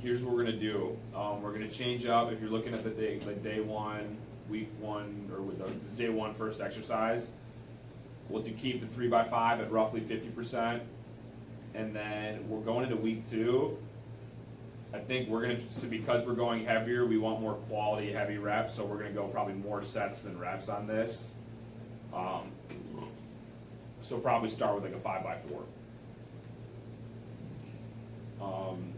here's what we're gonna do. We're gonna change up, if you're looking at the day, like day one, week one, or with the day one first exercise, we'll keep the 3x5 at roughly 50%. And then we're going into week two. I think we're gonna, so because we're going heavier, we want more quality heavy reps, so we're gonna go probably more sets than reps on this. So probably start with like a 5x4.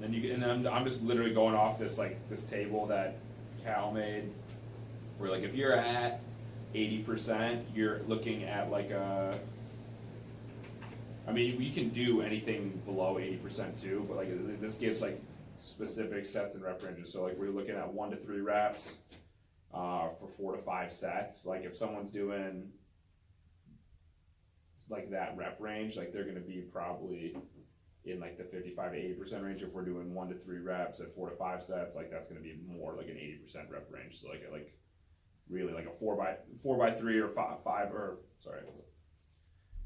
And then I'm just literally going off this table that Cal made, where like if you're at 80%, you're looking at like a, I mean, we can do anything below 80% too, but like this gives like specific sets and rep ranges. So like we're looking at 1 to 3 reps for 4 to 5 sets. Like if someone's doing like that rep range, like they're gonna be probably in like the 55 to 80% range. If we're doing 1 to 3 reps at 4 to 5 sets, like that's gonna be more like an 80% rep range. So like really like a 4x3 or 5 or sorry,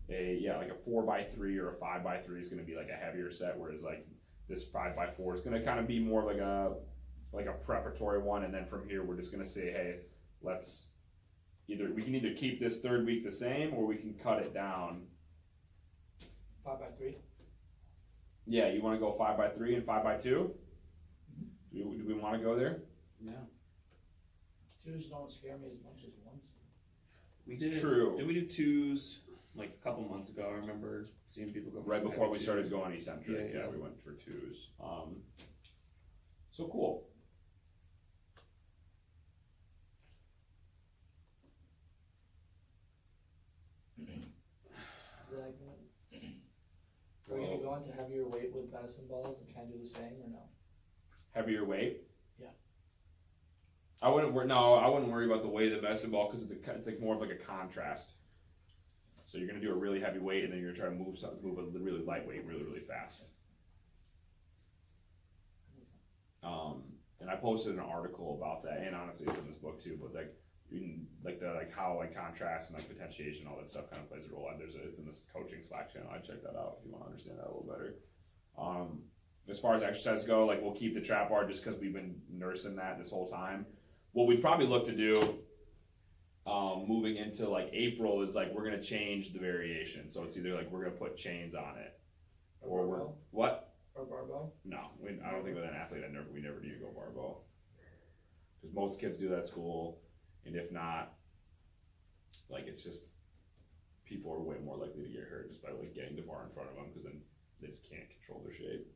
like a 4x3 or a 5x3 is gonna be like a heavier set, whereas like this 5x4 is gonna kind of be more like a preparatory one, and then from here we're just gonna say, hey, we can either keep this third week the same, or we can cut it down. 5x3. Yeah, you want to go 5x3 and 5x2? Do we want to go there? Yeah. 2s don't scare me as much as 1s. It's true. Did we do 2s like a couple months ago? I remember seeing people go for Right before we 2s. started going eccentric. Yeah. We went for 2s. So cool. Are we gonna go into heavier weight with medicine balls and kind of do the same, or no? Heavier weight? Yeah. I wouldn't worry about the weight of the medicine ball, because it's like more of like a contrast. So you're gonna do a really heavy weight, and then you're gonna try to move a really lightweight really fast. And I posted an article about that, and honestly it's in this book too, but how contrast and like potentiation, all that stuff kind of plays a role. It's in this coaching Slack channel. I'd check that out if you want to understand that a little better. As far as exercise go, like we'll keep the trap bar just because we've been nursing that this whole time. What we'd probably look to do moving into like April is like we're gonna change the variation. So it's either like we're gonna put chains on it, or barbell? What? Or barbell? No, I don't think with an athlete we never need to go barbell, because most kids do that at school, and if not, like it's just people are way more likely to get hurt just by like getting the bar in front of them, because then they just can't control their shape.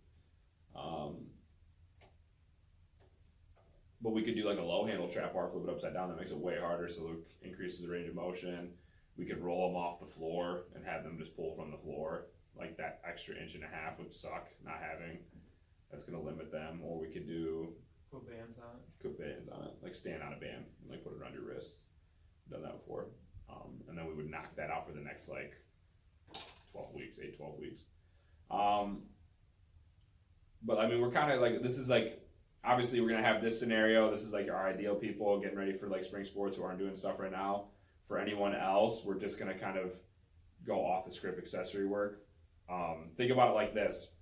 But we could do like a low handle trap bar, flip it upside down. That makes it way harder, so it increases the range of motion. We could roll them off the floor and have them just pull from the floor. Like that extra 1.5 inches would suck not having. That's gonna limit them. Or we could do Put bands on it, like stand on a band and like put it around your wrists. Done that before. And then we would knock that out for the next like 12 weeks. But I mean, we're kind of like, this is like, obviously we're gonna have this scenario. This is like our ideal people getting ready for like spring sports who aren't doing stuff right now. For anyone else, we're just gonna kind of go off the script accessory work. Think about it like this.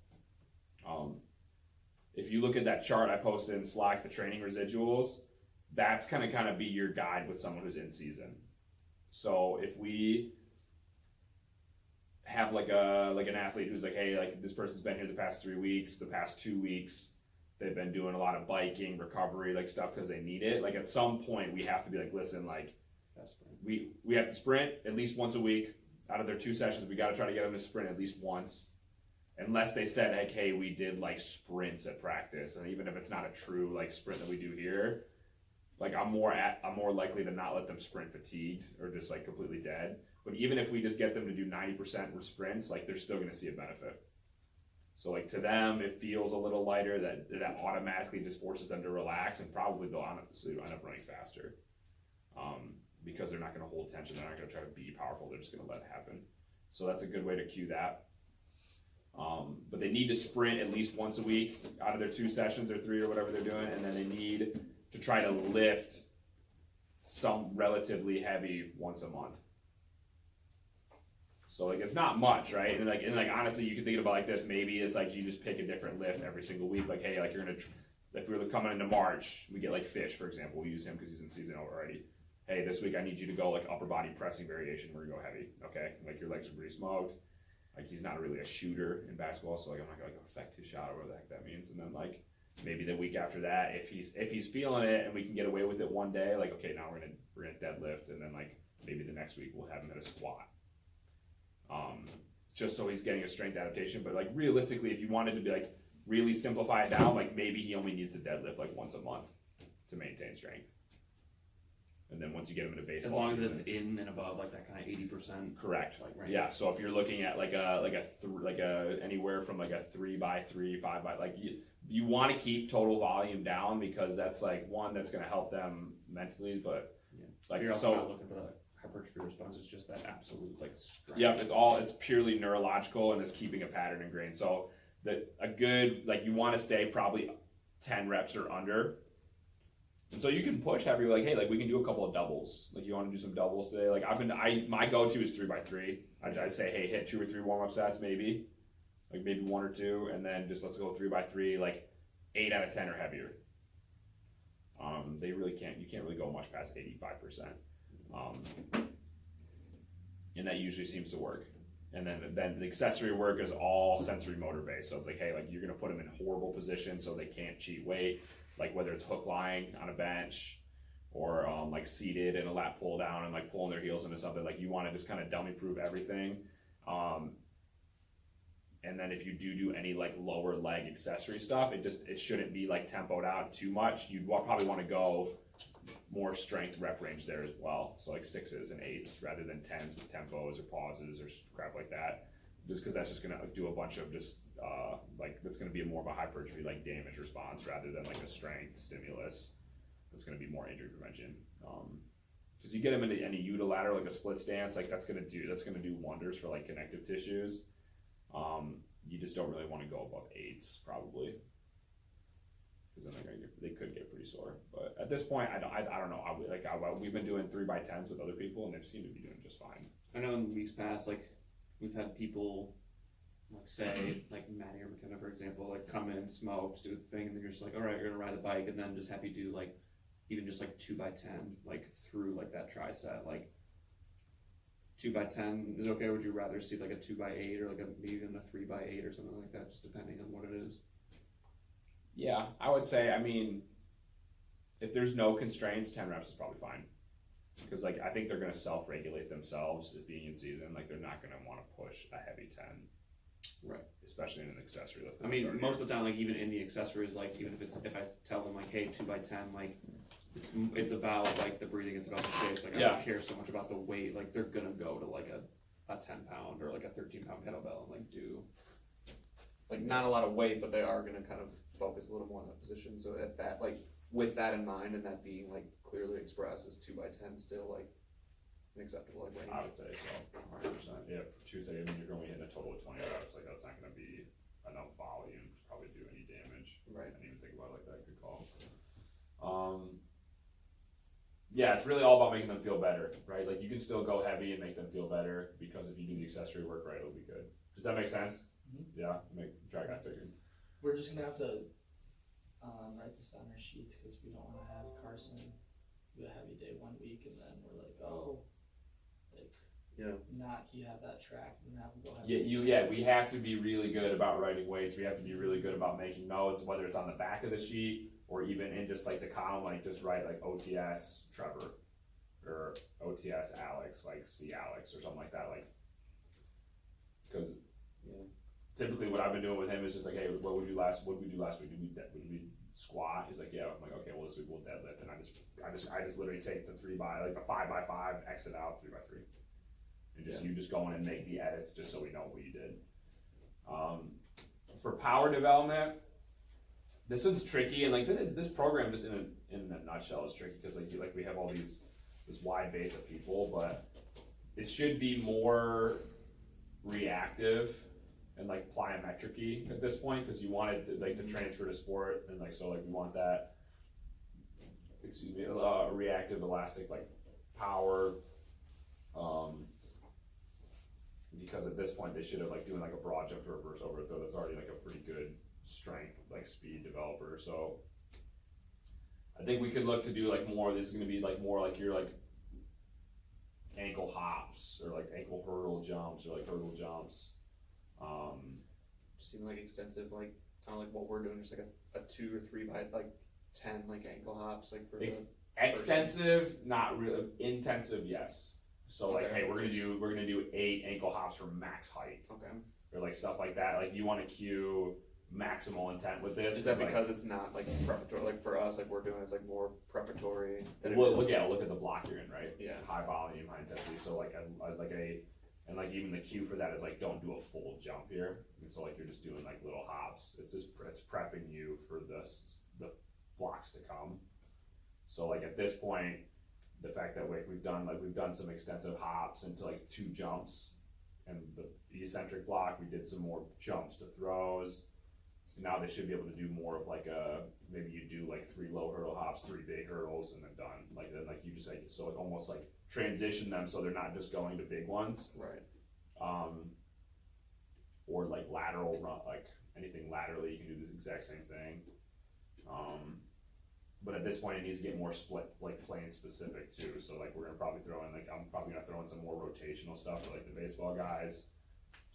If you look at that chart I posted in Slack, the training residuals, that's gonna kind of be your guide with someone who's in season. So if we have like an athlete who's like, hey, like this person's been here the past 3 weeks, the past 2 weeks, they've been doing a lot of biking, recovery, like stuff because they need it. Like at some point we have to be like, listen, like we have to sprint at least once a week. Out of their 2 sessions, we got to try to get them to sprint at least once, unless they said, like, hey, we did like sprints at practice, and even if it's not a true like sprint that we do here, like I'm more likely to not let them sprint fatigued or just like completely dead. But even if we just get them to do 90% with sprints, like they're still going to see a benefit. So like to them, it feels a little lighter. That automatically just forces them to relax, and probably they'll honestly end up running faster. Because they're not going to hold tension, they're not going to try to be powerful, they're just going to let it happen. So that's a good way to cue that. But they need to sprint at least once a week out of their 2 sessions or 3 or whatever they're doing, and then they need to try to lift some relatively heavy once a month. So like it's not much, right? And like honestly, you can think about it like this. Maybe it's like you just pick a different lift every single week. Like, hey, like you're gonna if we were coming into March, we get like Fish, for example, we use him because he's in season already. Hey, this week I need you to go like upper body pressing variation, we're gonna go heavy, okay? Like your legs are pretty smoked. Like he's not really a shooter in basketball, so like I'm not gonna like affect his shot or whatever the heck that means. And then like maybe the week after that, if he's feeling it and we can get away with it one day, like okay, now we're gonna deadlift, and then like maybe the next week we'll have him at a squat. Just so he's getting a strength adaptation. But like realistically, if you wanted to be like really simplify it down, like maybe he only needs to deadlift like once a month to maintain strength. And then once you get him into baseball, as long season, as it's in and above like that kind of 80%. correct. Like range. Yeah. So if you're looking at like a anywhere from like a 3x3, 5x, like you want to keep total volume down because that's like one that's going to help them mentally, but like You're also so. not looking for the hypertrophy response. It's just that absolute like strength. Yep, it's purely neurological and it's keeping a pattern ingrained. So a good, like you want to stay probably 10 reps or under. And so you can push heavy, like, hey, like we can do a couple of doubles. Like you want to do some doubles today. Like my go-to is 3x3. I say, hey, hit 2 or 3 warm-up sets maybe. Like maybe 1 or 2, and then just let's go 3x3, like 8 out of 10 or heavier. You can't really go much past 85%. And that usually seems to work. And then the accessory work is all sensory motor based. So it's like, hey, like you're gonna put them in horrible positions so they can't cheat weight, like whether it's hook lying on a bench or like seated in a lat pull down and like pulling their heels into something. Like you want to just kind of dummy proof everything. And then if you do any like lower leg accessory stuff, it shouldn't be like tempoed out too much. You'd probably want to go more strength rep range there as well. So like 6s and 8s rather than 10s with tempos or pauses or crap like that. Just because that's just gonna do a bunch of just like that's gonna be more of a hypertrophy like damage response rather than like a strength stimulus. That's gonna be more injury prevention. Because you get them into any unilateral like a split stance, like that's gonna do wonders for like connective tissues. You just don't really want to go above 8s probably. Because then they could get pretty sore. But at this point, I don't know. We've been doing 3x10s with other people, and they seem to be doing just fine. I know in weeks past, like we've had people, like say, like Maddie or McKenna, for example, like come in, smoke, do the thing, and then you're just like, all right, you're gonna ride the bike, and then just have you do like even just like 2x10, like through like that tricep, like 2x10 is okay. Would you rather see like a 2x8 or like maybe even a 3x8 or something like that, just depending on what it is? Yeah, I would say, I mean, if there's no constraints, 10 reps is probably fine. Because like I think they're gonna self-regulate themselves as being in season. Like they're not gonna want to push a heavy 10, right? Especially in an accessory lift. I mean, most of the time, like even in the accessories, like even if I tell them like, hey, 2x10, like it's about like the breathing, it's about the shapes. Like I don't care so much about the weight. Like they're gonna go to like a 10-pound or like a 13-pound kettlebell and like do like not a lot of weight, but they are gonna kind of focus a little more on that position. So at that, like with that in mind and that being like clearly expressed, is 2x10 still like an acceptable like range? I would say so, 100%. Yeah, Tuesday, I mean, you're only hitting a total of 20 reps. Like that's not going to be enough volume to probably do any damage. Right. I didn't even think about it like that. Good call. Yeah, it's really all about making them feel better, right? Like you can still go heavy and make them feel better because if you do the accessory work right, it'll be good. Does that make sense? Mm-hmm. Yeah, track I figured. We're just gonna have to write this down our sheets because we don't want to have Carson do a heavy day one week and then we're like, oh, like not you have that track and have him go heavy. We have to be really good about writing weights. We have to be really good about making notes, whether it's on the back of the sheet or even in just like the column, like just write like OTS Trevor or OTS Alex, like C Alex or something like that, like because typically what I've been doing with him is just like, hey, what did we do last week? Did we squat? He's like, yeah. I'm like, okay, well this week we'll deadlift, and I just literally take the 5x5, exit out 3x3, and you just go in and make the edits just so we know what you did. For power development, this one's tricky, and like this program just in a nutshell is tricky because like we have all this wide base of people, but it should be more reactive and like plyometric-y at this point because you want it to, like to transfer to sport, and like so like we want that reactive elastic like power, because at this point they should have like doing like a broad jump to reverse overthrow that's already like a pretty good strength like speed developer. So I think we could look to do like more. This is gonna be like more like your like ankle hops or like ankle hurdle jumps or like hurdle jumps. Just seem like extensive, like kind of like what we're doing, just like a 2 or 3 by like 10 like ankle hops, like for the extensive, not really intensive. Yes. So like, Okay. hey, we're gonna do 8 ankle hops for max height. Okay. Or like stuff like that. Like you want to cue maximal intent with this. Is that like, because it's not like preparatory? Like for us, like we're doing it's like more preparatory. Than look at the block you're in, right? Yeah. High volume, high intensity. So like and like even the cue for that is like don't do a full jump here. And so like you're just doing like little hops. It's prepping you for the blocks to come. So like at this point, the fact that we've done some extensive hops into like 2 jumps, and the eccentric block we did some more jumps to throws. Now they should be able to do more of like maybe you do like 3 low hurdle hops, 3 big hurdles, and then done. Like then like you just like so like almost like transition them so they're not just going to big ones. Right. Or like lateral run, like anything laterally you can do the exact same thing. But at this point it needs to get more split, like plane specific too. So like we're gonna probably throw in like I'm probably gonna throw in some more rotational stuff for like the baseball guys.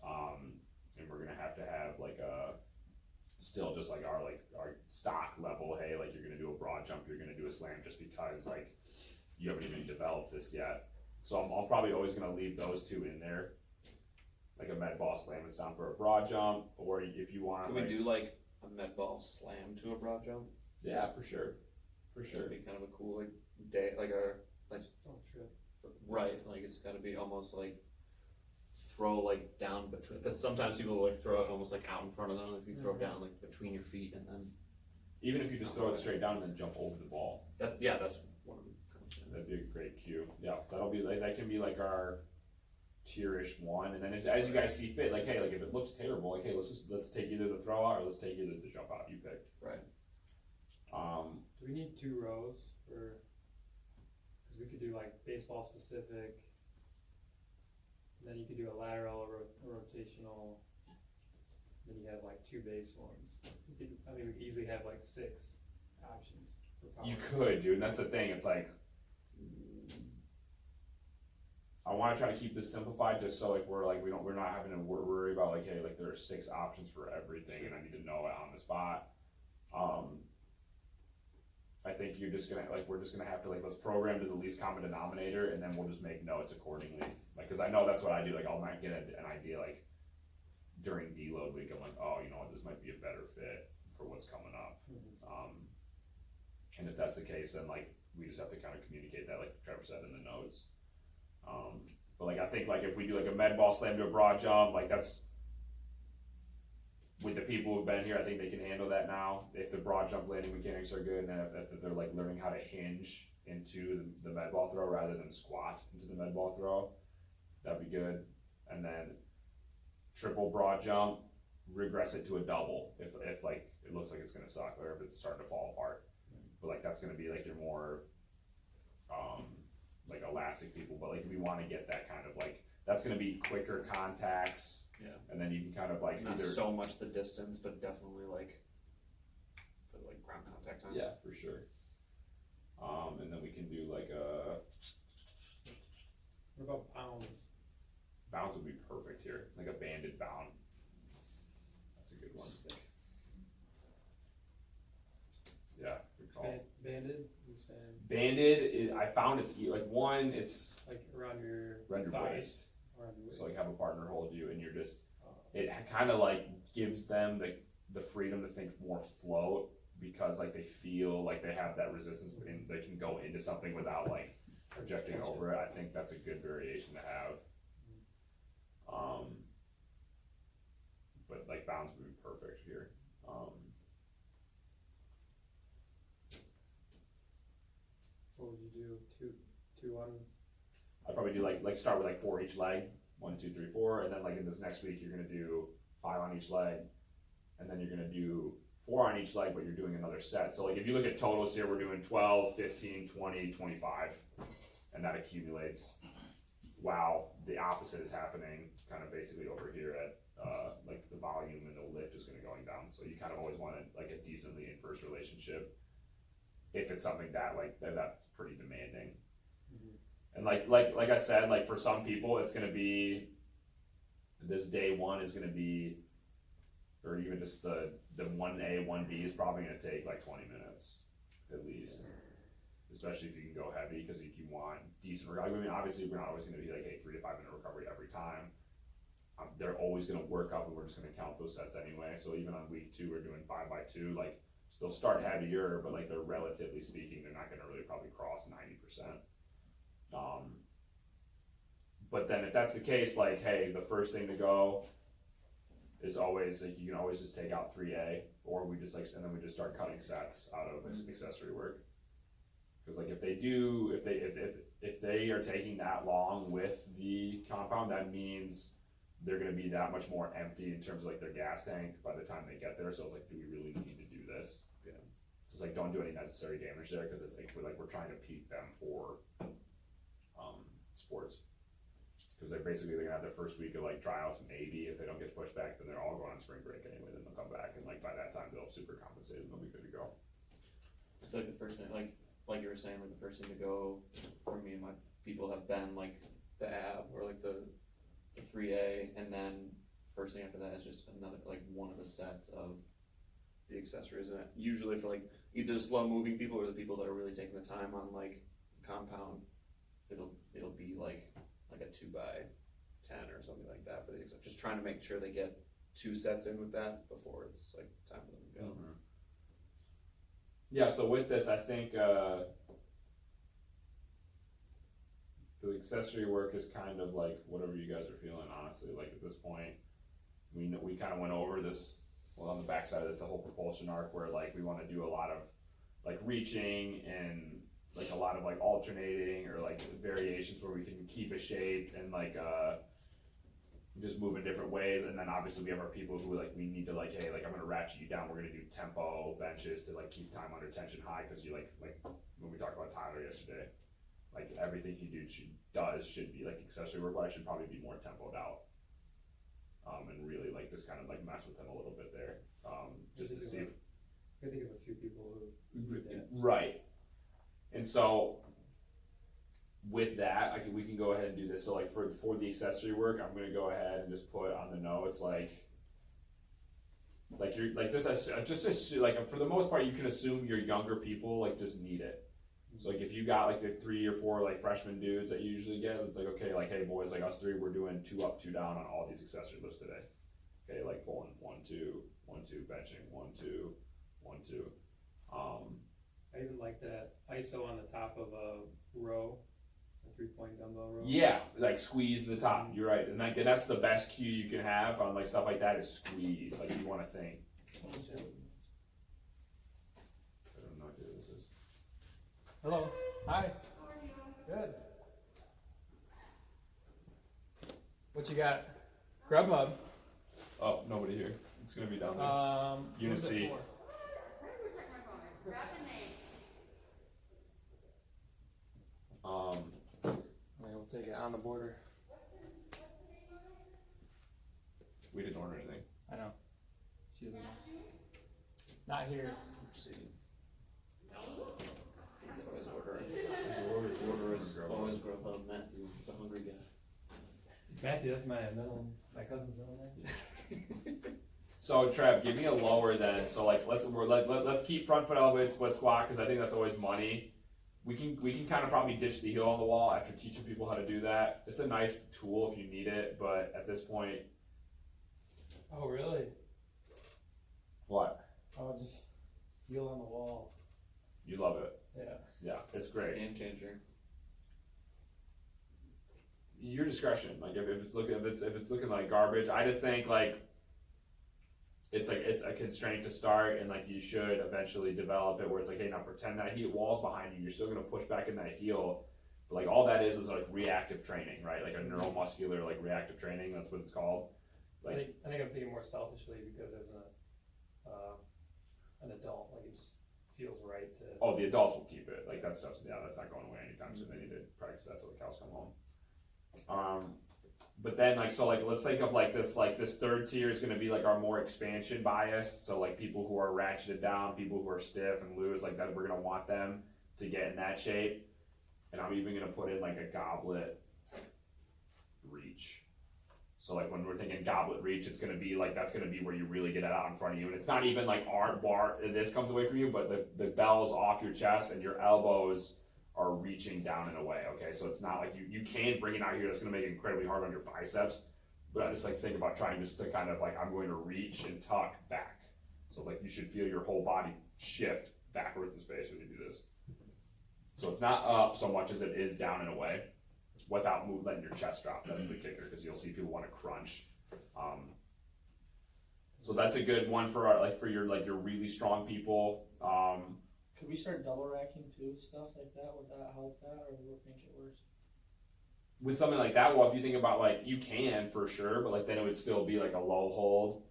And we're gonna have to have like still just like our stock level, hey, like you're gonna do a broad jump, you're gonna do a slam, just because like you haven't even developed this yet. So I'm probably always gonna leave those 2 in there, like a med ball slam and stomp for a broad jump, or if you want. Can we do like a med ball slam to a broad jump? Yeah, for sure. That'd be kind of a cool like day, like Don't trip. right, like it's got to be almost like throw like down between, because sometimes people like throw it almost like out in front of them. If you throw it down like between your feet and then Even if you just throw it straight down and then jump over the ball. that's what I'm kind of saying. That'd be a great cue. Yeah, that'll be like, that can be like our tier-ish one, and then as you guys see fit, like hey, like if it looks terrible, like hey, let's take either the throw out or let's take either the jump out. You pick. Right. Do we need 2 rows for? Because we could do like baseball specific. Then you could do a lateral, rotational. Then you have like 2 base ones. We could easily have like 6 options for power. You could, dude. And that's the thing. It's like I want to try to keep this simplified, just so like we're not having to worry about like hey, like there are 6 options for everything, and I need to know it on the spot. I think we're just gonna have to like let's program to the least common denominator, and then we'll just make notes accordingly. Like, cause I know that's what I do. Like, I'll might get an idea like during deload week. I'm like, oh, you know what, this might be a better fit for what's coming up. And if that's the case, then like we just have to kind of communicate that, like Trevor said in the notes. But like I think like if we do like a med ball slam to a broad jump, like that's. With the people who've been here, I think they can handle that now. If the broad jump landing mechanics are good, and then if they're like learning how to hinge into the med ball throw rather than squat into the med ball throw, that'd be good. And then triple broad jump, regress it to a double if like it looks like it's gonna suck, or if it's starting to fall apart. But like that's gonna be like your more like elastic people. But like we want to get that kind of like that's gonna be quicker contacts. Yeah. And then you can kind of like not so much the distance, but definitely like the like ground contact time. Yeah, for sure. And then we can do like What about bounds? bounce would be perfect here, like a banded bound. That's a good one. Yeah, good call. Banded? You're saying Banded, I found it's it's like around your thighs. waist. Around your waist. So like have a partner hold you, and you're just. It kind of like gives them the freedom to think more float, because like they feel like they have that resistance and they can go into something without like projecting over it. I think that's a good variation to have. But like bounds would be perfect here. What would you do? Two on? I'd probably do like start with like 4 each leg. 1, 2, 3, 4, and then like in this next week you're gonna do 5 on each leg, and then you're gonna do 4 on each leg, but you're doing another set. So like if you look at totals here, we're doing 12, 15, 20, 25, and that accumulates. Wow, the opposite is happening kind of basically over here at like the volume and the lift is gonna going down. So you kind of always want like a decently inverse relationship. if it's something that that's pretty demanding. Mhm. And like I said, like for some people, it's gonna be this day one is gonna be, or even just the 1A, 1B is probably gonna take like 20 minutes at least. Especially if you can go heavy, because you want decent recovery. I mean, obviously we're not always gonna be like, hey, 3 to 5 minute recovery every time. They're always gonna work up, and we're just gonna count those sets anyway. So even on week 2, we're doing 5x2, like they'll start heavier, but like they're relatively speaking, they're not gonna really probably cross 90%. But then if that's the case, like, hey, the first thing to go is always like, you can always just take out 3A, or we just and then we just start cutting sets out of accessory work. Because like if they are taking that long with the compound, that means they're going to be that much more empty in terms of like their gas tank by the time they get there. So it's like, do we really need to do this? Yeah. So it's like, don't do any necessary damage there, because it's like we're trying to peak them for sports. Because they're gonna have their first week of like tryouts, maybe if they don't get pushed back, then they're all going on spring break anyway. Then they'll come back, and like by that time they'll super compensate and they'll be good to go. I feel like the first thing, like you were saying, like the first thing to go for me and my people have been like the ab or like the 3A, and then first thing after that is just another like one of the sets of the accessories. And usually for like either the slow moving people or the people that are really taking the time on like compound, it'll be like a 2x10 or something like that for the accessories. Just trying to make sure they get 2 sets in with that before it's like time for them to go. Mm-hmm. Yeah, so with this, I think the accessory work is kind of like whatever you guys are feeling, honestly. Like at this point, we kind of went over this, well, on the backside of this, the whole propulsion arc, where like we want to do a lot of like reaching and like a lot of like alternating or like variations where we can keep a shape and like just move in different ways. And then obviously we have our people who like, we need to like, hey, like I'm gonna ratchet you down, we're gonna do tempo benches to like keep time under tension high, because you like when we talked about Tyler yesterday, like everything he should be like accessory work wise should probably be more tempoed out, and really like just kind of like mess with him a little bit there, just to see. I think of a few people who did that. Right. And so with that, we can go ahead and do this. So like for the accessory work, I'm gonna go ahead and just put on the notes like you're like just like for the most part, you can assume your younger people like just need it. So like if you got like the 3 or 4 like freshman dudes that you usually get, it's like, okay, like hey boys, like us 3, we're doing 2 up, 2 down on all these accessory lifts today. Okay, like pulling 1, 2, 1, 2, benching 1, 2, 1, 2. I even like that ISO on the top of a row, a 3-point dumbbell row. Yeah, like squeeze the top. You're right, and like that's the best cue you can have on like stuff like that is squeeze. Like you want to think. I don't know who this is. Hello. Hi. How are you? Good. What you got? Grubhub. Oh, nobody here. It's gonna be down there. Unit C. Grab the name. We'll take it on the border. We didn't order anything. I know. She doesn't know. Not here. Let's see. He's always ordering. He's always Grubhub. Matthew, the hungry guy. Matthew, that's my cousin's middle name. So Trev, give me a lower then. So like let's keep front foot elevated split squat, because I think that's always money. We can kind of probably ditch the heel on the wall after teaching people how to do that. It's a nice tool if you need it, but at this point. Oh really? What? Oh, just heel on the wall. You love it. Yeah. Yeah, it's great. Game changer. Your discretion. Like if it's looking like garbage, I just think like it's a constraint to start, and like you should eventually develop it where it's like, hey, now pretend that wall's behind you. You're still gonna push back in that heel, but like all that is like reactive training, right? Like a neuromuscular like reactive training. That's what it's called. Like I think I'm thinking more selfishly, because as an adult, like it just feels right to. Oh, the adults will keep it. Like that stuff's that's not going away anytime soon. They need to practice that till the cows come home. but then like, so like, let's think of like this third tier is gonna be like our more expansion bias. So like people who are ratcheted down, people who are stiff and loose, like that, we're gonna want them to get in that shape. And I'm even gonna put in like a goblet reach. So like when we're thinking goblet reach, it's gonna be like, that's gonna be where you really get it out in front of you. And it's not even like our bar, this comes away from you, but the bell's off your chest and your elbows are reaching down and away, okay? So it's not like you can bring it out here, that's gonna make it incredibly hard on your biceps. But I just like think about trying just to kind of like, I'm going to reach and tuck back. So like you should feel your whole body shift backwards in space when you do this. So it's not up so much as it is down and away without letting your chest drop. That's the kicker, because you'll see people want to crunch. So that's a good one for your really strong people. Could we start double racking too, stuff like that? Would that help that, or would it make it worse? With something like that, well, if you think about like, you can for sure, but like then it would still be like a low hold.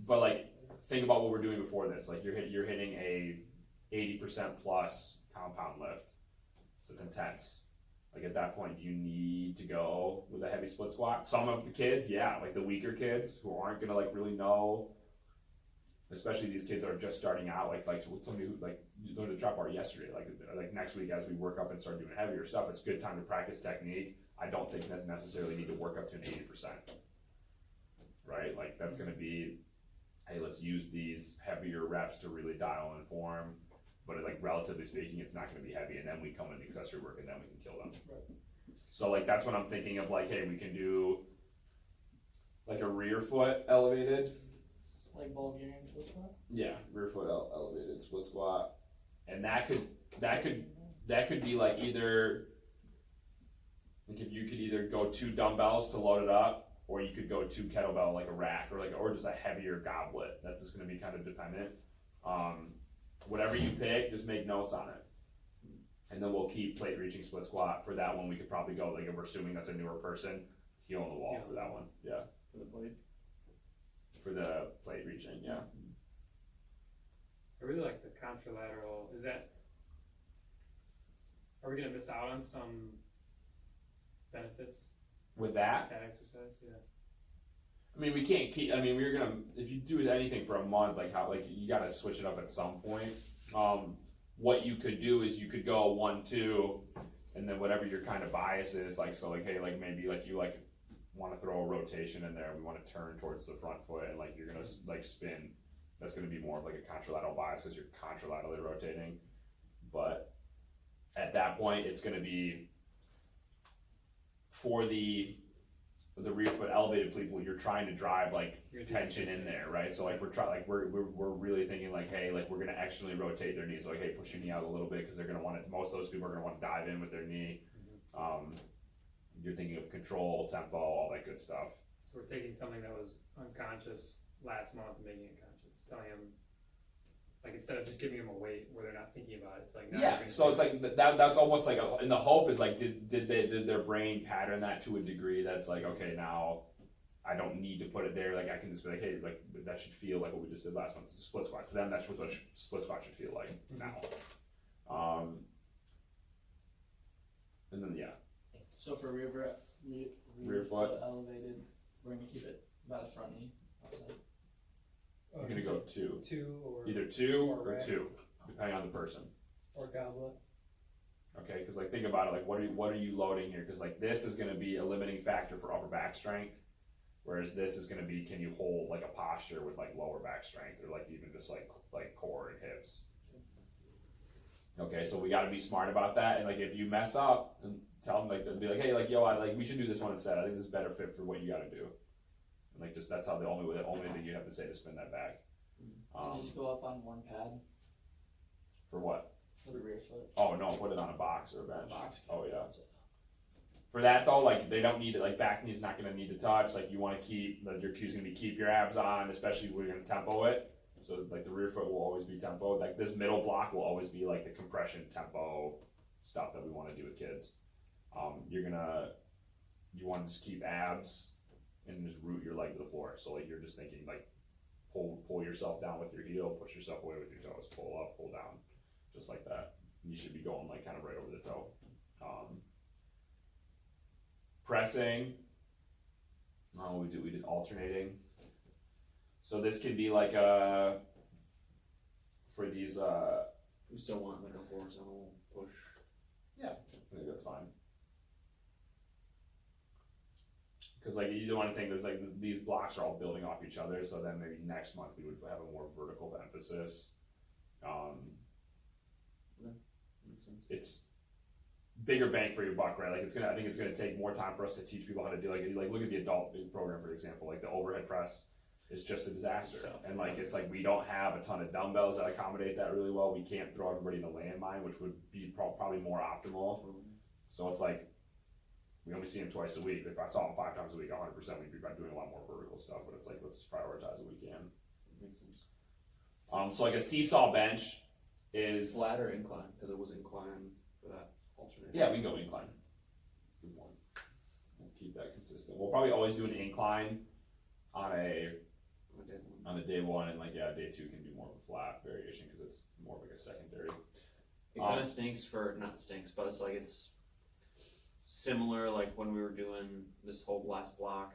But like, think about what we're doing before this. Like you're hitting a 80% plus compound lift, so it's intense. Like at that point, do you need to go with a heavy split squat? Some of the kids, yeah, like the weaker kids who aren't gonna like really know, especially these kids that are just starting out, like with somebody who like learned the trap bar yesterday, like next week as we work up and start doing heavier stuff, it's a good time to practice technique. I don't think that's necessarily need to work up to an 80%, right? Like that's gonna be, hey, let's use these heavier reps to really dial in form. But like relatively speaking, it's not going to be heavy, and then we come into accessory work, and then we can kill them. Right. So like that's what I'm thinking of. Like, hey, we can do like a rear foot elevated. Like Bulgarian split squat? Yeah, rear foot elevated split squat, and that could be like either like if you could either go 2 dumbbells to load it up, or you could go 2 kettlebell like a rack, or just a heavier goblet. That's just going to be kind of dependent. Whatever you pick, just make notes on it. And then we'll keep plate reaching split squat. For that one, we could probably go, like if we're assuming that's a newer person, heel on the wall for that one. Yeah. For the plate. For the plate reaching, yeah. I really like the contralateral. Are we gonna miss out on some benefits With that, that exercise? Yeah. I mean, we can't keep, I mean, we're gonna, if you do anything for a month, like you gotta switch it up at some point. What you could do is you could go 1, 2, and then whatever your kind of bias is, like, so like, hey, like maybe like you like wanna throw a rotation in there, we wanna turn towards the front foot, and like you're gonna like spin. That's gonna be more of like a contralateral bias because you're contralaterally rotating. But at that point, it's gonna be for the rear foot elevated people, you're trying to drive like tension in there, right? So like we're really thinking like, hey, like we're gonna externally rotate their knees, so like, hey, push your knee out a little bit because they're gonna want it. Most of those people are gonna want to dive in with their knee. You're thinking of control, tempo, all that good stuff. So we're taking something that was unconscious last month and making it conscious, telling them, like instead of just giving them a weight where they're not thinking about it, it's like, Yeah, so it's like that's almost like and the hope is like, did their brain pattern that to a degree that's like, okay, now I don't need to put it there, like I can just be like, hey, like that should feel like what we just did last month. It's a split squat. To them, that's what split squat should feel like now. And then yeah. So for rear foot elevated, we're gonna keep it by the front knee. Outside. You're gonna go 2. 2 or Either 2 or rack. 2, depending on the person. Or goblet. Okay, because like think about it, like what are you loading here? Because like this is gonna be a limiting factor for upper back strength, whereas this is gonna be, can you hold like a posture with like lower back strength, or like even just like core and hips. Okay, so we got to be smart about that, and like if you mess up, and tell them, like they'll be like, hey, like yo, we should do this one instead. I think this is a better fit for what you got to do. And like just that's how the only thing you have to say to spin that back. And just go up on one pad For what? for the rear foot. Oh no, put it on a box or a bench. Box. Oh yeah. That's what I thought. For that though, like they don't need it. Like back knee's not going to need to touch. Like you want to keep, like, your cue's going to be keep your abs on, especially when you're going to tempo it. So like the rear foot will always be tempo. Like this middle block will always be like the compression tempo stuff that we want to do with kids. You want to just keep abs and just root your leg to the floor. So like you're just thinking like pull yourself down with your heel, push yourself away with your toes, pull up, pull down, just like that. And you should be going like kind of right over the toe. pressing. We did alternating. So this could be like for these We still want like a horizontal push. I think that's fine. Because like you don't want to think there's like these blocks are all building off each other, so then maybe next month we would have a more vertical emphasis. Makes sense. It's bigger bang for your buck, right? Like I think it's gonna take more time for us to teach people how to do like look at the adult program for example. Like the overhead press is just a disaster, Tough. and like it's like we don't have a ton of dumbbells that accommodate that really well. We can't throw everybody in the landmine, which would be probably more optimal. So it's like we only see him twice a week. If I saw him 5 times a week, 100%, we'd be doing a lot more vertical stuff. But it's like let's just prioritize what we can. Makes sense. So like a seesaw bench is Flat or incline? Because it was incline for that alternate. Yeah, we can go incline. Good one. We'll keep that consistent. We'll probably always do an incline on a day one, and like day two can do more of a flat variation because it's more of like a secondary. It kind of stinks for not stinks, but it's like it's similar. Like when we were doing this whole last block,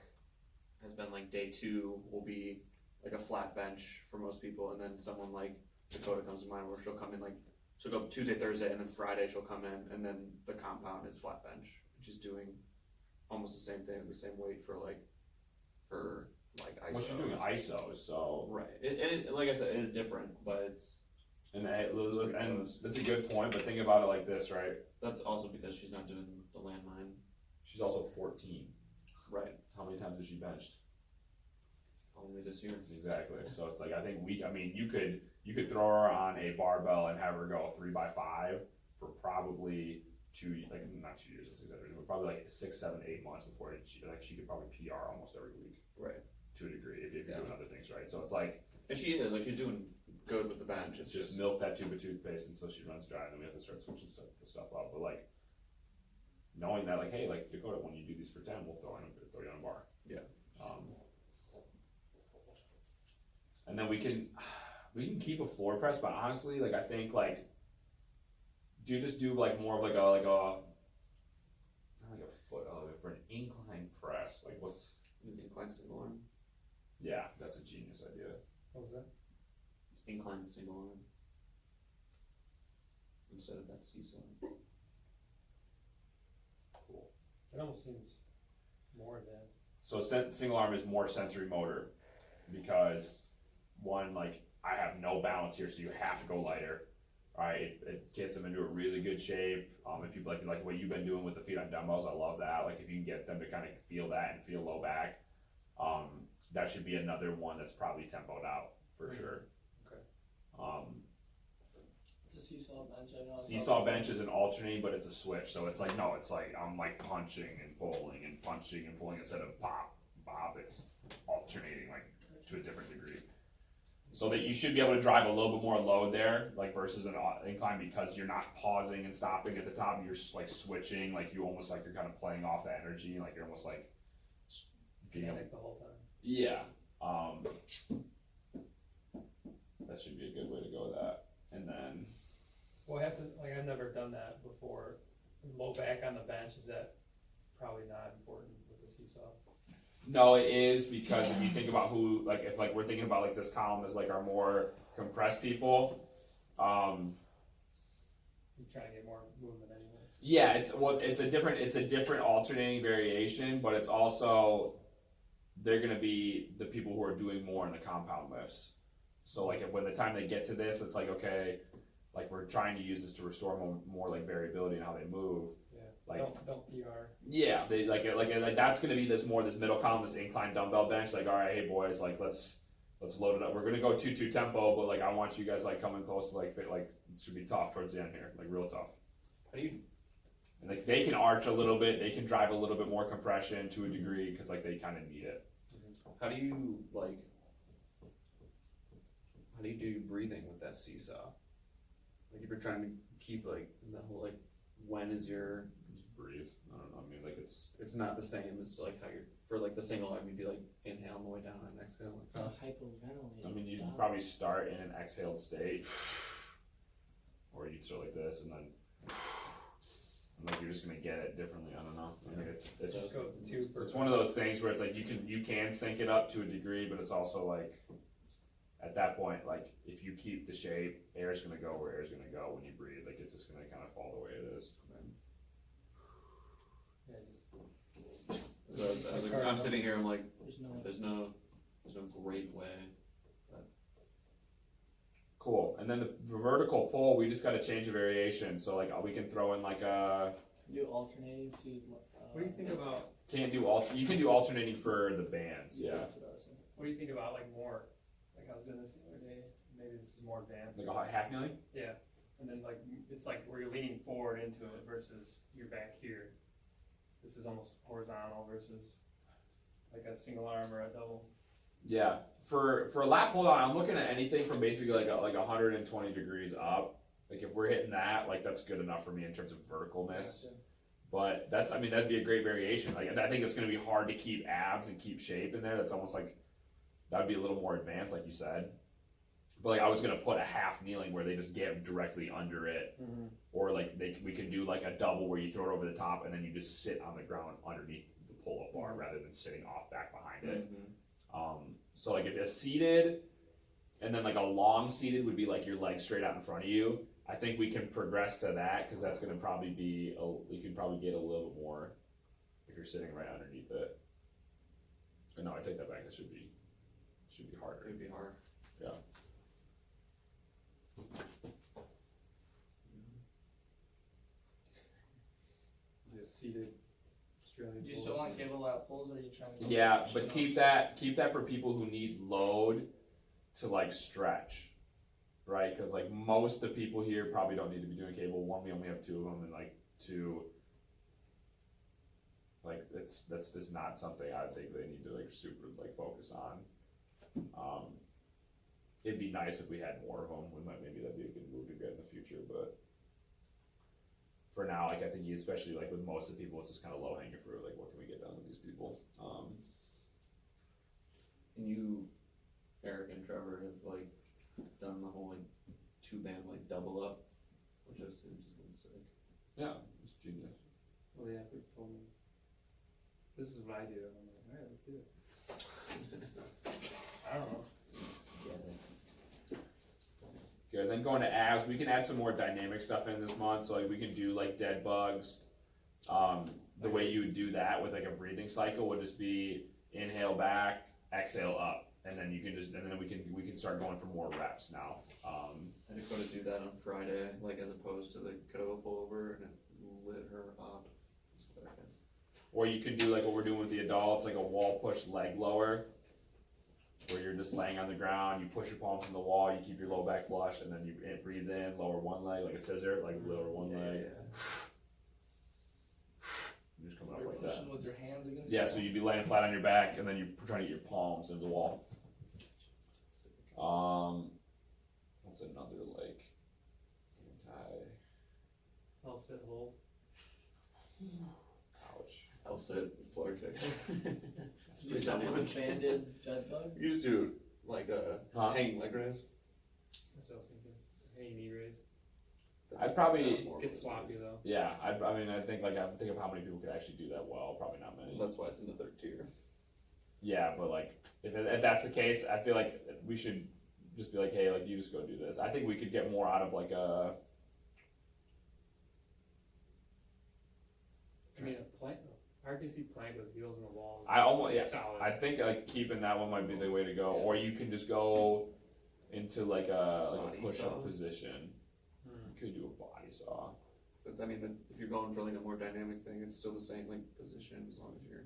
has been like day two will be like a flat bench for most people, and then someone like Dakota comes to mind where she'll come in like she'll go Tuesday, Thursday, and then Friday she'll come in, and then the compound is flat bench, which is doing almost the same thing, the same weight for ISO. What you're doing ISO, so Right. It like I said, it is different, but it's and that's a good point. But think about it like this, right? that's also because she's not doing the landmine. She's also 14. Right. How many times has she benched? Only this year. Exactly. So it's like I think you could throw her on a barbell and have her go 3x5 for probably not 2 years, but probably like 6, 7, 8 months before she could probably PR almost every week. Right. To a degree, if you're doing other things right. So it's like And she is like she's doing good with the bench. it's just milk that tube of toothpaste until she runs dry, and then we have to start switching stuff up. But like knowing that, like, hey, like Dakota, when you do these for 10, we'll throw you on a bar. Yeah. And then we can keep a floor press, but honestly, like I think like do like more of like a not like a foot elevator for an incline press. Like what's Incline single arm. yeah, that's a genius idea. What was that? Incline single arm. Instead of that seesaw. Cool. It almost seems more advanced. So single arm is more sensory motor because one, like I have no balance here, so you have to go lighter. All right, it gets them into a really good shape. If you like what you've been doing with the feet on dumbbells, I love that. Like if you can get them to kind of feel that and feel low back, that should be another one that's probably tempoed out for sure. Okay. The seesaw bench, I know. Seesaw bench is an alternating, but it's a switch. So it's like I'm like punching and pulling instead of pop. It's alternating like to a different degree. So that you should be able to drive a little bit more load there, like versus an incline, because you're not pausing and stopping at the top. You're just like switching, like you almost like you're kind of playing off that energy, like you're almost like getting Kinetic the whole time. Yeah. That should be a good way to go with that. And then Well, I have to, like, I've never done that before. Low back on the bench, is that probably not important with the seesaw? no, it is, because if you think about who, like, if like we're thinking about like this column as like our more compressed people, You're trying to get more movement anyways. yeah, it's a different alternating variation, but it's also they're gonna be the people who are doing more in the compound lifts. So like when the time they get to this, it's like okay, like we're trying to use this to restore more like variability in how they move. Yeah. Like don't PR. yeah, they like that's gonna be this middle column, this incline dumbbell bench. Like all right, hey boys, like let's load it up. We're gonna go 2-2 tempo, but like I want you guys like coming close to like fit. Like it should be tough towards the end here, like real tough. How do you And like they can arch a little bit, they can drive a little bit more compression to a degree because like they kind of need it. How do you do your breathing with that seesaw? Like if you're trying to keep like that whole like when is your Just breathe. I don't know. I mean, like it's not the same as like how you're for like the single arm you'd be like inhale on the way down and exhale. Like, Hyperventilate. I mean, you can probably start in an exhaled state, or you'd start like this and then like you're just gonna get it differently. I don't know. I mean, it's Just go 2 per. it's one of those things where it's like you can sync it up to a degree, but it's also like at that point, like if you keep the shape, air's gonna go where air's gonna go when you breathe. Like it's just gonna kind of fall the way it is. Yeah, just So I was like, I'm sitting here, I'm like, There's no. there's no great way. Cool. And then the vertical pull, we just got to change the variation. So like we can throw in like a Do alternating, see. what do you think about, you can do alternating for the bands. Yeah. That's what I was saying. what do you think about like more, like I was doing this the other day, maybe this is more advanced. Like a half kneeling. Yeah, and then like, it's like where you're leaning forward into it versus you're back here. This is almost horizontal versus like a single arm or a double. Yeah. For a lat pull down, I'm looking at anything from basically like 120 degrees up. Like if we're hitting that, like that's good enough for me in terms of verticalness. Gotcha. But that'd be a great variation. Like I think it's going to be hard to keep abs and keep shape in there. That's almost like that'd be a little more advanced, like you said. But like I was going to put a half kneeling where they just get directly under it, or like we can do like a double where you throw it over the top and then you just sit on the ground underneath the pull-up bar rather than sitting off back behind it. So like if it's seated, and then like a long seated would be like your legs straight out in front of you. I think we can progress to that because that's going to probably be you can probably get a little bit more if you're sitting right underneath it. Or no, I take that back. It should be harder. It'd be hard. Yeah. Just seated Australian. Do you pull. still want cable lat pulls, or are you trying to? Yeah, but keep that for people who need load to like stretch, right? Because like most of the people here probably don't need to be doing cable. One, we only have 2 of them, and like 2, like that's just not something I think they need to like super like focus on. It'd be nice if we had more of them. Maybe that'd be a good move to get in the future, but for now, like I think especially like with most of the people, it's just kind of low hanging fruit. Like what can we get done with these people? And you, Eric and Trevor, have like done the whole like 2-band like double up, which I assume is really sick. Yeah, it's genius. Well, the athletes told me, this is what I do. I'm like, alright, let's do it. I don't know. Good. Then going to abs, we can add some more dynamic stuff in this month. So like we can do like dead bugs. The way you would do that with like a breathing cycle would just be inhale back, exhale up, and then we can start going for more reps now. I just got to do that on Friday, like as opposed to the kettlebell pullover, and it lit her up. Or you can do like what we're doing with the adults, like a wall push leg lower, where you're just laying on the ground, you push your palms from the wall, you keep your low back flush, and then you breathe in, lower one leg, like a scissor, like lower one leg. You're just coming up You're like pushing that. with your hands against. Yeah, the so wall? you'd be laying flat on your back, and then you're trying to get your palms into the wall. What's another like anti? I'll sit hold. Ouch. I'll sit floor kicks. Do something with a banded dead bug. You just do like a hanging leg raise. That's what I was thinking. Hanging knee raise. I'd probably Gets sloppy though. Yeah, I think of how many people could actually do that well. Probably not many. That's why it's in the 3rd tier. Yeah, but like if that's the case, I feel like we should just be like, hey, like you just go do this. I think we could get more out of like a. I mean, a plank, RKC plank with heels in the walls. Solid. I think like keeping that one might be the way to go, or you can just go into like a push-up position. You could do a body saw. Since I mean, if you're going for like a more dynamic thing, it's still the same like position as long as you're.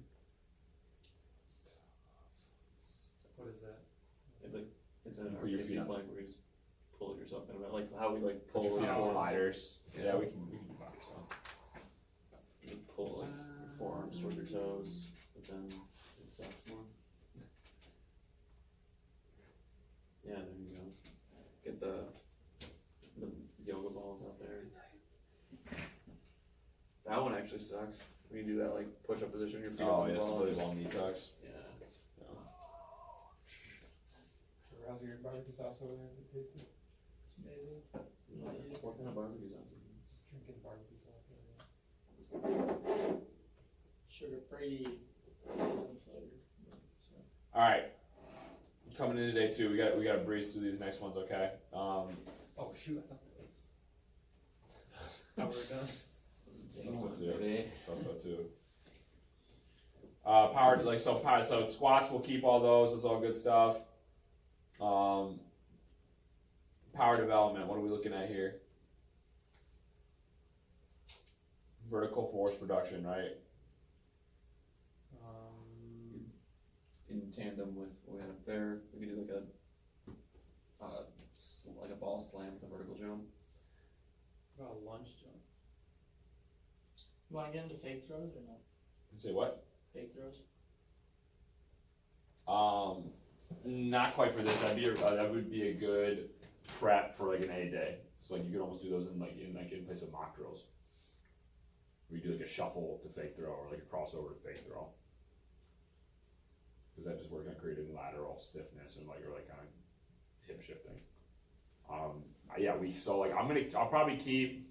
What is that? It's an Put your feet RKC on. plank where you just pull yourself in about like how we like Put pull your feet on forearms. sliders. Yeah. Yeah, we can do body saw. You pull like your forearms toward your toes, but then it sucks more. Yeah, there you go. Get the yoga balls out there. That one actually sucks. When you do that like push up position, your feet Oh on the yes, ball. really just- long knee tucks. Yeah. How's your barbecue sauce over there? Is it tasty? It's amazing. What kind of barbecue sauce? Just drinking barbecue sauce over there. free unflavored. So. All right. Coming into day 2, we got to breeze through these next ones, okay? Oh shoot, I thought that was. How we're done. Thought so too. Power, like so squats, we'll keep all those. It's all good stuff. Power development. What are we looking at here? Vertical force production, right? In tandem with what we have there, we could do like a ball slam with a vertical jump. What about a lunge jump? You want to get into fake throws or no? Say what? Fake throws. Not quite for this. That would be a good prep for like an A day. So like you could almost do those in place of mock drills. Where you do like a shuffle to fake throw or like a crossover to fake throw. Because that just works on creating lateral stiffness and like kind of hip shifting. I'll probably keep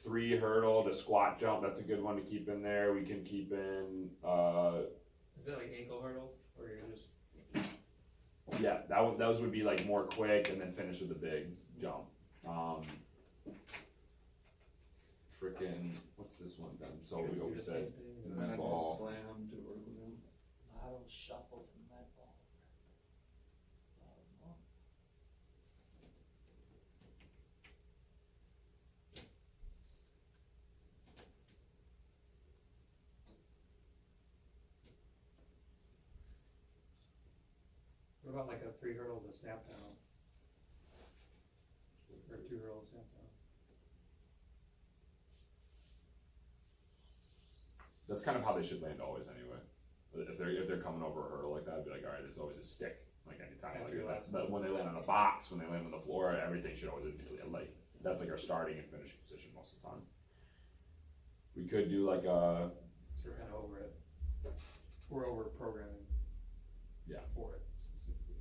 3 hurdle to squat jump. That's a good one to keep in there. We can keep in. Is that like ankle hurdles, or you're just? Yeah, those would be like more quick and then finish with a big jump. Freaking, what's this one then? So we always said Med ball. slam to vertical jump. Lateral shuffle to med ball. What about like a 3 hurdle to snap down? Or 2 hurdle snap down? That's kind of how they should land always anyway. If they're coming over a hurdle like that, I'd be like, all right, it's always a stick. Like anytime, but when they land on a box, when they land on the floor, everything should always be like that's like our starting and finishing position most of the time. We could do like a. So we're kind of over it. We're over programming. Yeah. For it specifically.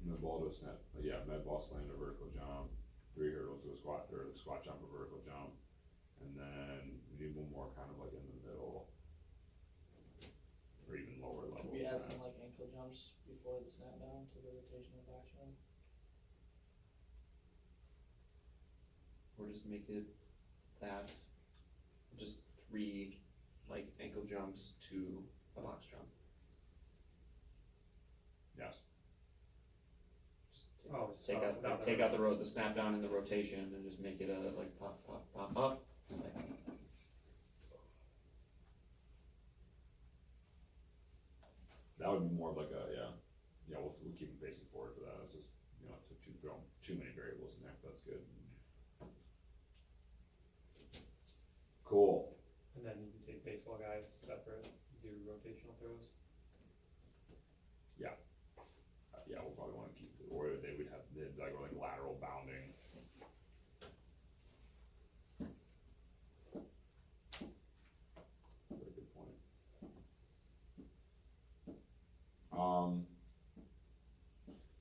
Med ball to a snap. Yeah, med ball slam to vertical jump. 3 hurdles to a squat or squat jump or vertical jump, and then we need one more kind of like in the middle or even lower level. Could we add some like ankle jumps before the snap down to the rotational back jump? Or just make it that, just 3 like ankle jumps to a box jump. Yes. Take out the snap down and the rotation and just make it a like pop, pop, pop, pop. That would be more of like a, we'll keep facing forward for that. It's just, throw too many variables in there, but that's good. Cool. And then you can take baseball guys separate, do rotational throws. Yeah, we'll probably want to keep, or they'd like lateral bounding. Very good point.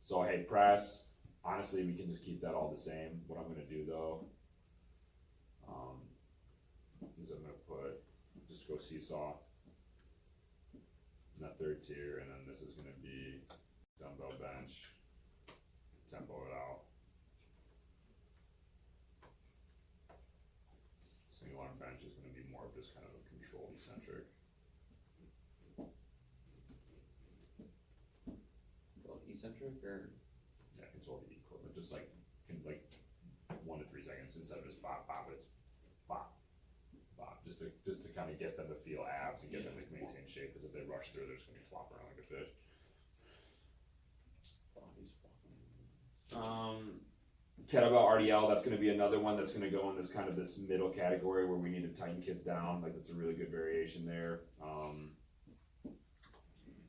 So hey, press. Honestly, we can just keep that all the same. What I'm gonna do though, is I'm gonna just go seesaw in that 3rd tier, and then this is gonna be dumbbell bench, tempo it out. Single arm bench is going to be more of just kind of a control eccentric. Well, eccentric or? Yeah, control the equivalent, just like 1 to 3 seconds instead of just bop, bop, it's bop, bop, just to kind of get them to feel abs and get them to maintain shape, because if they rush through, they're just going to be flopping around like a fish. Kettlebell RDL, that's going to be another one that's going to go in this kind of this middle category where we need to tighten kids down. Like that's a really good variation there. I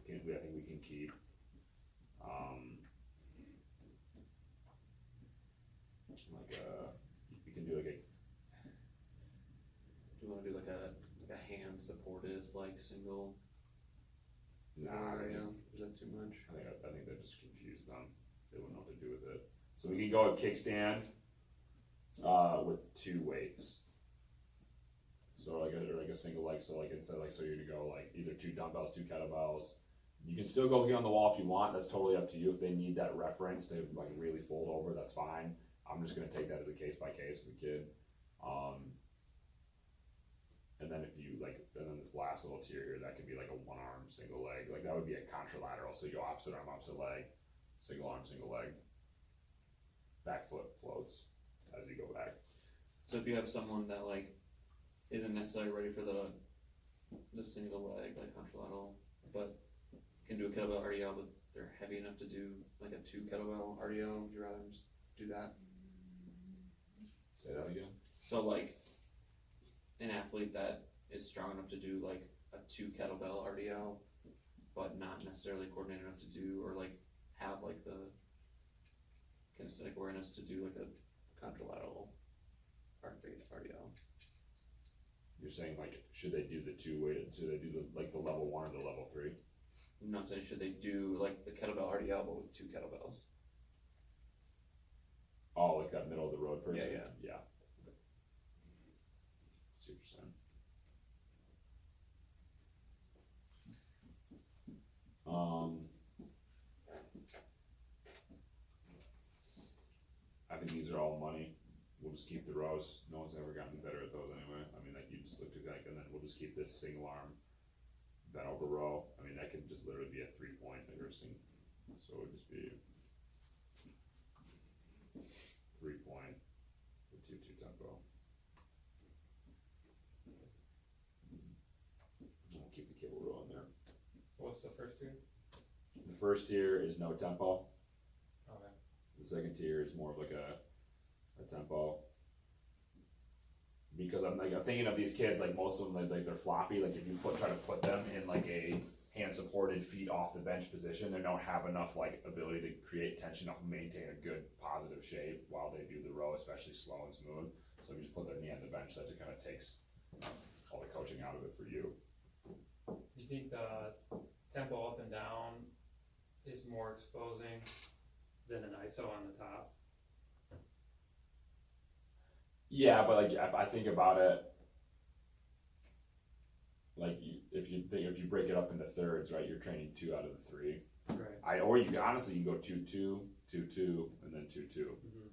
think we can keep. We can do like a. Do you want to do like a hand supported like single? Nah, is that too much? I think that just confused them. They wouldn't know what to do with it. So we can go with kickstand. with 2 weights. So like a single leg. So like instead so you're gonna go like either 2 dumbbells, 2 kettlebells. You can still go on the wall if you want. That's totally up to you. If they need that reference to like really fold over, that's fine. I'm just gonna take that as a case by case with the kid. And then if you like, and then this last little tier here, that could be like a 1-arm single leg. Like that would be a contralateral. So you go opposite arm, opposite leg, single arm, single leg. Back foot floats as you go back. So if you have someone that like isn't necessarily ready for the single leg, like contralateral, but can do a kettlebell RDL, but they're heavy enough to do like a 2 kettlebell RDL, would you rather just do that? Say that again. So like an athlete that is strong enough to do like a 2 kettlebell RDL, but not necessarily coordinated enough to do, or like have like the kinesthetic awareness to do like a contralateral RDL. You're saying like, should they do the 2 weighted? Should they do the level 1 or the level 3? No, I'm saying should they do like the kettlebell RDL but with 2 kettlebells? Oh, like that middle of the road person? Yeah. Yeah. See what you're saying. I think these are all money. We'll just keep the rows. No one's ever gotten better at those anyway. I mean, like you just looked at like, and then we'll just keep this single arm bent over row. I mean, that could just literally be a 3-point or so it would just be 3-point with 2 tempo. We'll keep the cable row in there. What's the first tier? The first tier is no tempo. Okay. The second tier is more of like a tempo. Because I'm thinking of these kids, like most of them, like they're floppy. Like if you try to put them in like a hand supported feet off the bench position, they don't have enough like ability to create tension to maintain a good positive shape while they do the row, especially slow and smooth. So if you just put their knee on the bench, that just kind of takes all the coaching out of it for you. You think the tempo up and down is more exposing than an ISO on the top? Yeah, but like I think about it, like if you break it up into thirds, right? You're training 2 out of the 3. Right. Or you can honestly you can go 2-2, 2-2, and then 2-2. Mm-hmm.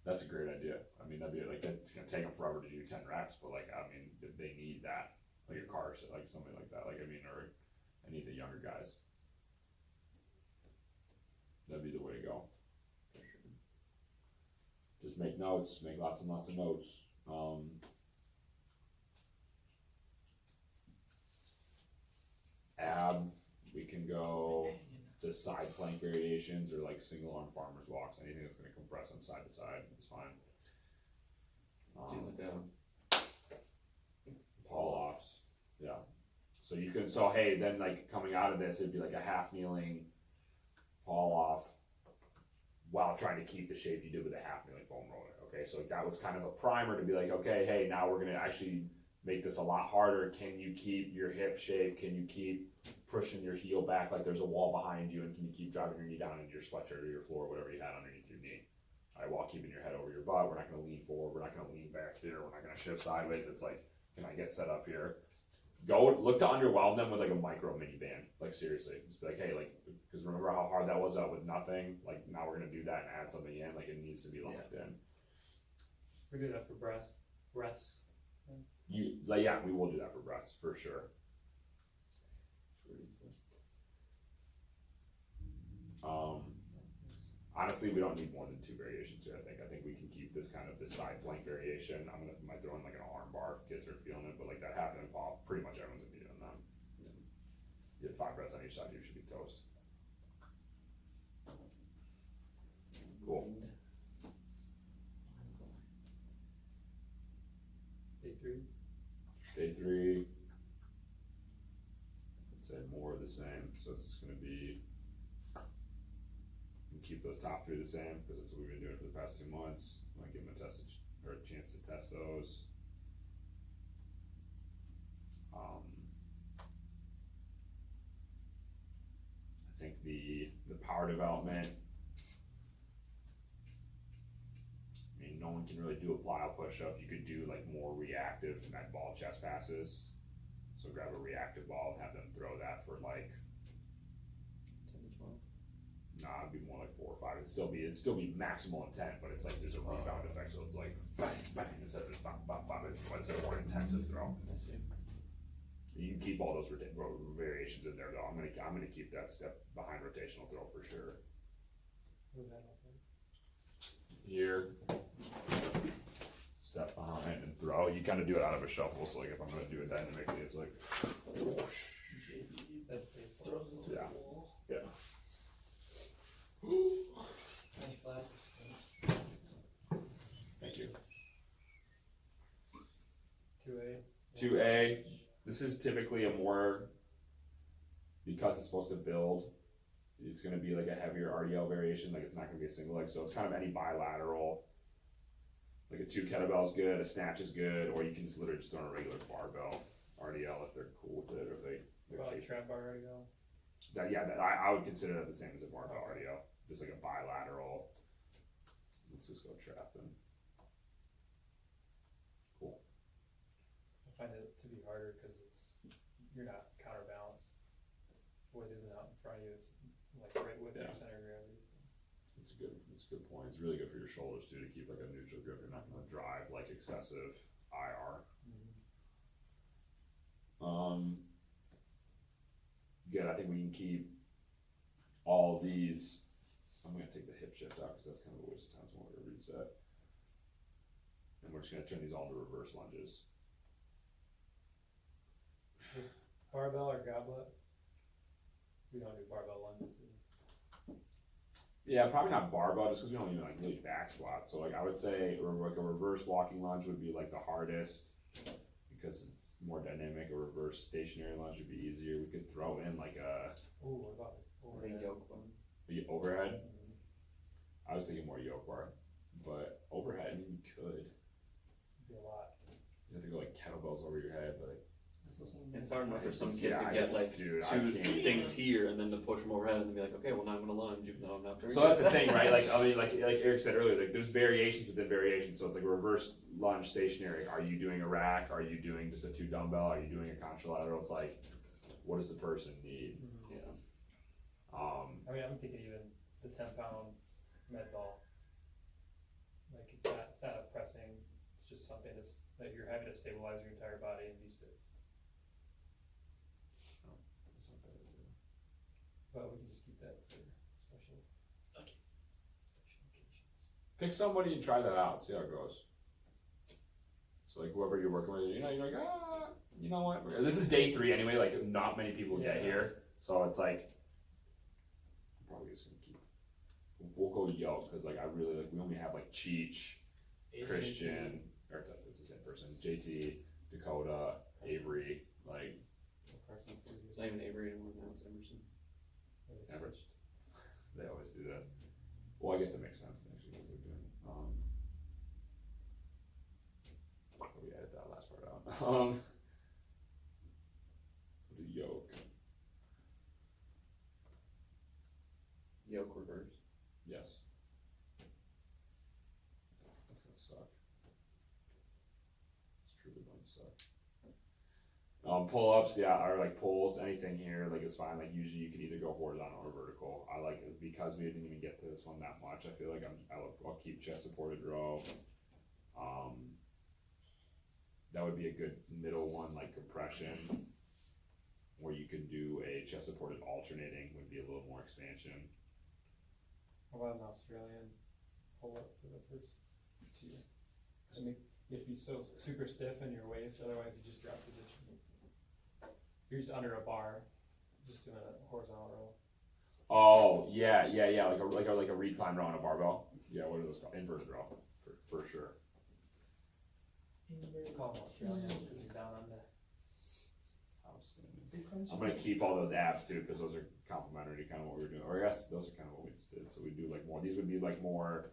That's a great idea. I mean, that'd be like it's gonna take them forever to do 10 reps, but like I mean, if they need that, like a car, like something like that. Like I mean, or any of the younger guys, that'd be the way to go. Just make notes, make lots and lots of notes. Ab, we can go to side plank variations or like single arm farmer's walks. Anything that's going to compress them side to side is fine. Do like Paul offs, yeah. So you can, hey, then like coming out of this, it'd be like a half kneeling Paul off while trying to keep the shape you did with a half kneeling foam roller. Okay, so that was kind of a primer to be like, okay, hey, now we're gonna actually make this a lot harder. Can you keep your hip shape? Can you keep pushing your heel back like there's a wall behind you? And can you keep driving your knee down into your sweatshirt or your floor, whatever you had underneath your knee? All right, while keeping your head over your butt. We're not gonna lean forward. We're not gonna lean back here. We're not gonna shift sideways. It's like, can I get set up here? Go look to underwhelm them with like a micro mini band. Like seriously, just be like, hey, like, because remember how hard that was out with nothing. Like now we're gonna do that and add something in. Like it needs to be locked in. We do that for breaths. Yeah, we will do that for breaths for sure. Honestly, we don't need more than 2 variations here. I think we can keep this kind of this side plank variation. Might throw in like an arm bar if kids are feeling it, but like that happened in Paul. Pretty much everyone's gonna be doing that. You have 5 reps on each side, you should be toast. Cool. Day 3. Day 3. I'd say more of the same. So it's just gonna be. Keep those top 3 the same because that's what we've been doing for the past 2 months. Might give them a chance to test those. I think the power development. I mean, no one can really do a plyo push-up, you could do like more reactive med ball chest passes. So grab a reactive ball and have them throw that for like, 10 to 12. nah, it'd be more like 4 or 5. It'd still be maximal intent, but it's like there's a rebound effect, so it's like bang, bang, instead of just bang, bang, bang, it's a more intensive throw. I see. You can keep all those variations in there though. I'm gonna keep that step behind rotational throw for sure. What was that like? Here, step behind and throw. You kind of do it out of a shuffle, so like if I'm gonna do it dynamically, it's like whoosh. JT That's baseball. throws into Yeah. the wall. Yeah. Nice glasses, guys. Thank you. 2A. 2A. This is typically a more, because it's supposed to build, it's gonna be like a heavier RDL variation, like it's not gonna be a single leg, so it's kind of any bilateral. Like a 2 kettlebell is good, a snatch is good, or you can just literally just throw in a regular barbell RDL if they're cool with it, or What about like trap bar already go? I would consider that the same as a barbell RDL, just like a bilateral. Let's just go trap then. Cool. I find it to be harder because you're not counterbalanced. Wood isn't out in front of you, it's like right with your center of gravity. It's a good point. It's really good for your shoulders too, to keep like a neutral grip. You're not gonna drive like excessive IR. Good, I think we can keep all these. I'm gonna take the hip shift out because that's kind of a waste of time, so I'm gonna reset. And we're just gonna turn these all into reverse lunges. Barbell or goblet? We don't do barbell lunges. Yeah, probably not barbell, just because we don't even like really back squat. So like I would say like a reverse walking lunge would be like the hardest because it's more dynamic. A reverse stationary lunge would be easier. We could throw in like a Ooh, what about overhead? Yoke one. overhead. I was thinking more yoke bar, but overhead, I mean, you could. It'd be a lot. You have to go like kettlebells over your head, but It's hard enough for some kids Yeah, to I get just- like dude, I two can't. things here and then to push them overhead and then be like, okay, well now I'm gonna lunge even though I'm not very so that's the thing, right? Like I mean, like Eric said earlier, like there's variations within variations. So it's like a reverse lunge stationary. Are you doing a rack? Are you doing just a 2 dumbbell? Are you doing a contralateral? It's like, what does the person need? Yeah. I mean, I'm thinking even the 10-pound med ball. Like it's not a pressing, it's just something that you're having to stabilize your entire body and be stiff. That's not bad idea. But we can just keep that for special. Okay. Special occasions. Pick somebody and try that out. See how it goes. So like whoever you're working with, you're like, you know what? This is day 3 anyway. Like not many people get here, so it's like I'm probably just gonna keep. We'll go yoke because like I really like. We only have like Cheech, Christian, or it's the same person. JT, Dakota, Avery, like Carson's too It's good. not even Avery anymore now, it's Emerson. They Ever- switched. they always do that. Well, I guess it makes sense actually what they're doing. We edit that last part out. We'll do yoke. Yoke reverse. Yes. That's gonna suck. It's truly going to suck. Pull-ups, yeah, or like pulls, anything here, like it's fine. Like usually you can either go horizontal or vertical. I like it because we didn't even get to this one that much. I feel like I'll keep chest supported row. That would be a good middle one, like compression, where you can do a chest supported alternating would be a little more expansion. How about an Australian pull up for the first 2? I mean, you have to be so super stiff in your waist, otherwise you just drop position. You're just under a bar, just doing a horizontal row. Oh yeah, like a recline row on a barbell. Yeah, what are those called? Inverted row, for sure. We call them Australians because you're down on the. Outstanding. I'm gonna keep all those abs too, because those are complementary to kind of what we were doing. Or I guess those are kind of what we just did. So we do like more. These would be like more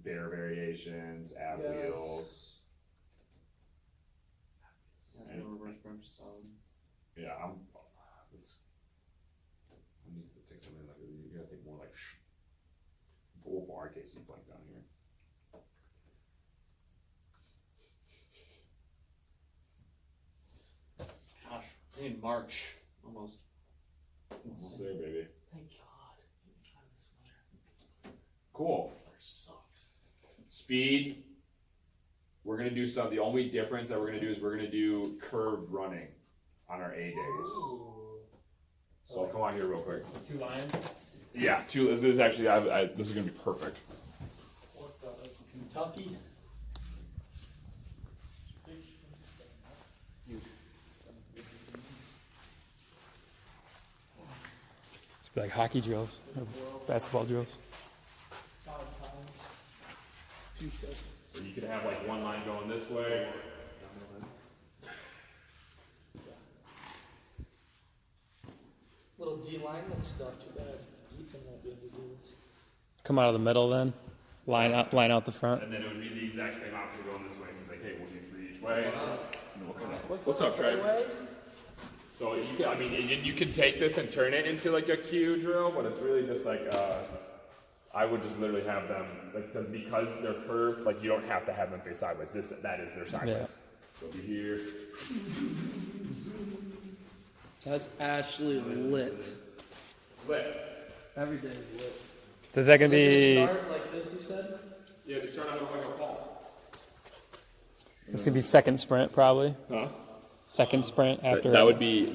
bear variations, ab Yes. wheels. Yeah, and reverse crunch solid. Yeah, I need to take something like you gotta think more like full bar KC plank down here. March almost. Almost there, baby. Thank God. Try this winter. Cool. Winter sucks. Speed. We're gonna do some. The only difference that we're gonna do is we're gonna do curved running on our A days. Ooh. So come on here real quick. 2 lines. Yeah, two. This is actually. This is gonna be perfect. What the Kentucky? It's like hockey drills, or basketball drills. 5 times. 2 seconds. So you could have like one line going this way. Little D lineman stuff. Too bad Ethan won't be able to do this. Come out of the middle then, line out the front. And then it would be the exact same opposite going this way. Like, hey, we'll do 3 each way. What's up, Trey? So you can, I mean, you can take this and turn it into like a Q drill, but it's really just like, I would just literally have them, like, because they're curved, like you don't have to have them face sideways. That is their sideways. So be here. That's actually lit. It's lit. Every day is lit. Does that gonna be? Start like this, you said? Yeah, just start out with like a fall. This could be second sprint probably. Huh? Second sprint after. That would be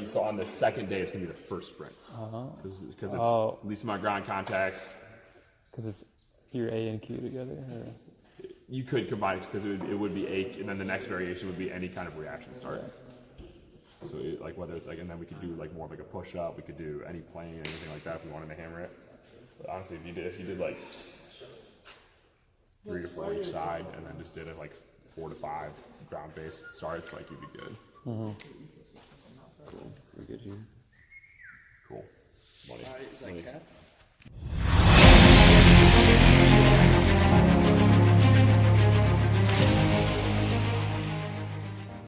so on the second day it's gonna be the first sprint. Because it's least amount of ground contacts. Because it's your A and Q together. Or? You could combine it because it would be A, and then the next variation would be any kind of reaction start. So like whether it's like, and then we could do like more of like a push up. We could do any plane, anything like that if we wanted to hammer it. But honestly, if you did like 3 to 4 each side, and then just did it like 4 to 5 ground based starts, like you'd be good. Mm-hmm. Cool. We're good here. Cool. Money. Alright, is that Money. cap?